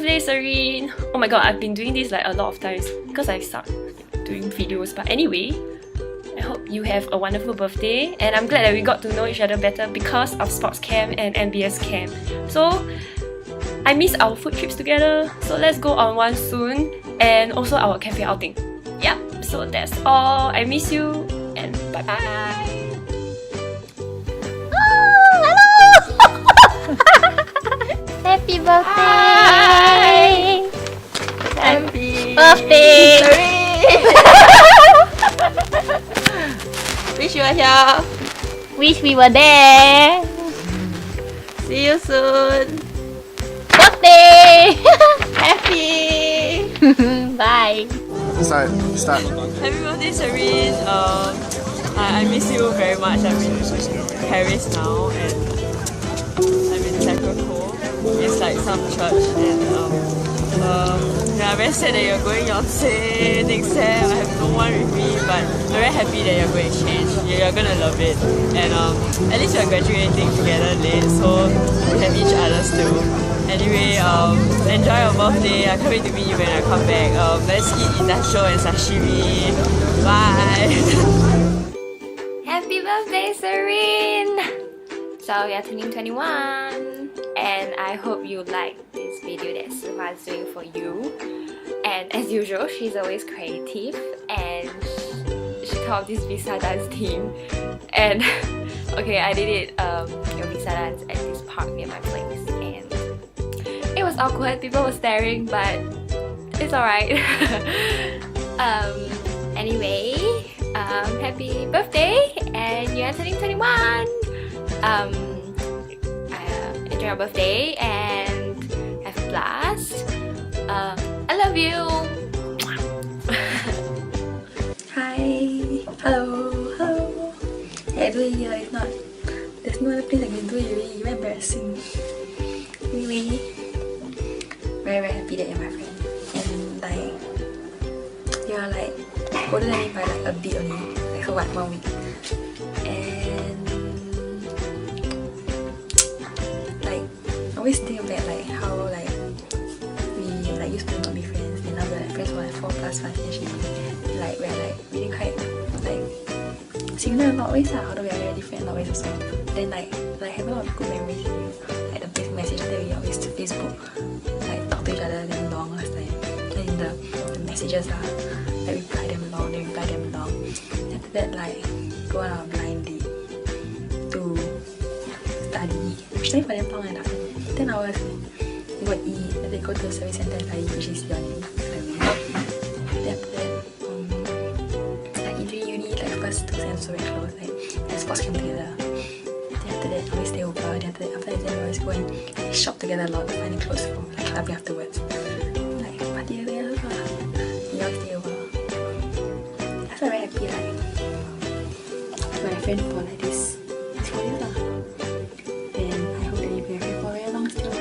birthday, Serene! Oh my god, I've been doing this like a lot of times because I've started doing videos. But anyway, I hope you have a wonderful birthday, and I'm glad that we got to know each other better because of sports camp and MBS camp. So I miss our food trips together, so let's go on one soon, and also our cafe outing. Yep, so that's all. I miss you, and bye bye. Happy birthday! Happy birthday! Wish you were here. Wish we were there. See you soon. Birthday! Happy. Bye. Start. Happy birthday, Serene. I miss you very much. I'm in Paris now, and I'm in Sacred Cove. It's like some church, and yeah, I'm very sad that you're going Yonsei next time. I have no one with me, but I'm very happy that you're going to change. You're gonna love it, and at least we're graduating together late, so we have each other still. Anyway, enjoy your birthday. I can't wait to meet you when I come back. Let's eat itacho and sashimi. Bye. Happy birthday, Serene! So we are turning 21, and I hope you like this video that Siva is doing for you. And as usual, she's always creative, and she thought of this Visa dance team. And okay, I did it a Visa dance at this park near my place, and it was awkward. People were staring, but it's alright. Anyway, happy birthday, and you're turning 21. Enjoy your birthday and have a blast. I love you. Hi, hello. Hey, do it here. If not, there's no other place I can do it. Really, very embarrassing. Anyway, very happy that you're my friend, and like you're like older than me by like a bit only, like for what, 1 week. And like I always think of that, like how like we like used to not be friends, and now we're like friends for like 4+5 years already. Like we're like really quite like similar in a lot of ways, although we are very different in a lot of ways also. Then like have a lot of good memories with you, like the basic message that we always to Facebook, like talk to each other damn long last time. And in the messages like reply them long, then reply them long. And after that, like go on a blind date to study. We study for damn long enough. 10 hours. We go eat, and then go to the service center and study, which is your name. Then after that, like in uni, like first 2 sems so very close, like and sports camp together. Then after that, always stay over. Then after that, we always go and shop together a lot, finding clothes for like clubbing afterwards. Like party together. We always stay over. That's why I'm very happy, like my friend for like this 4 years lah. And I hope that you'll be a friend for very long still.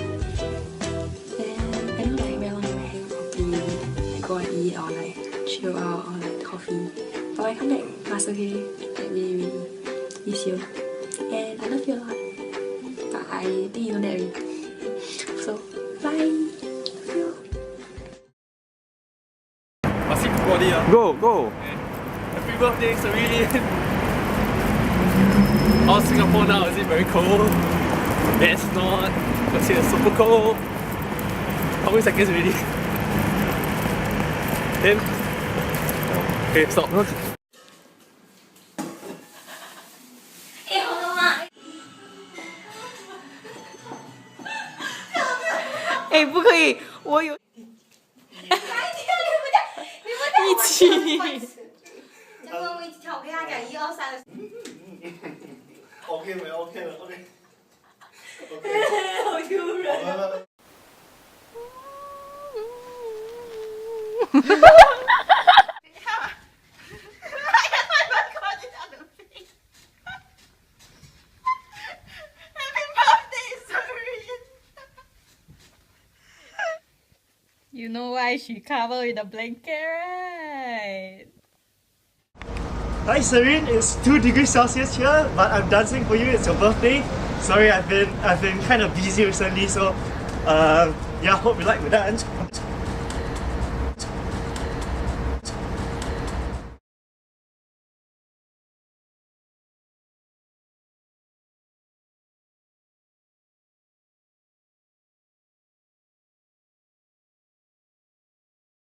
And I know like very long you might hang properly, like go and eat or like chill out or like coffee. But when I come back, must okay, like really miss you. And I love you a lot. But I think you know that already. So bye. Love you. Go. Happy birthday, Serene! How's Singapore now? Is it very cold? It's not. But it's super cold. How many seconds already? 10? Okay, stop. Hey, 不可以，我有。一起。再跟我一起跳，我跟他讲1、2、3的。OK 没 OK 了 OK。好丢人。You know why she covered with a blanket, right? Hi Serene, it's 2 degrees Celsius here, but I'm dancing for you. It's your birthday. Sorry, I've been kind of busy recently, so Yeah, hope you like my dance.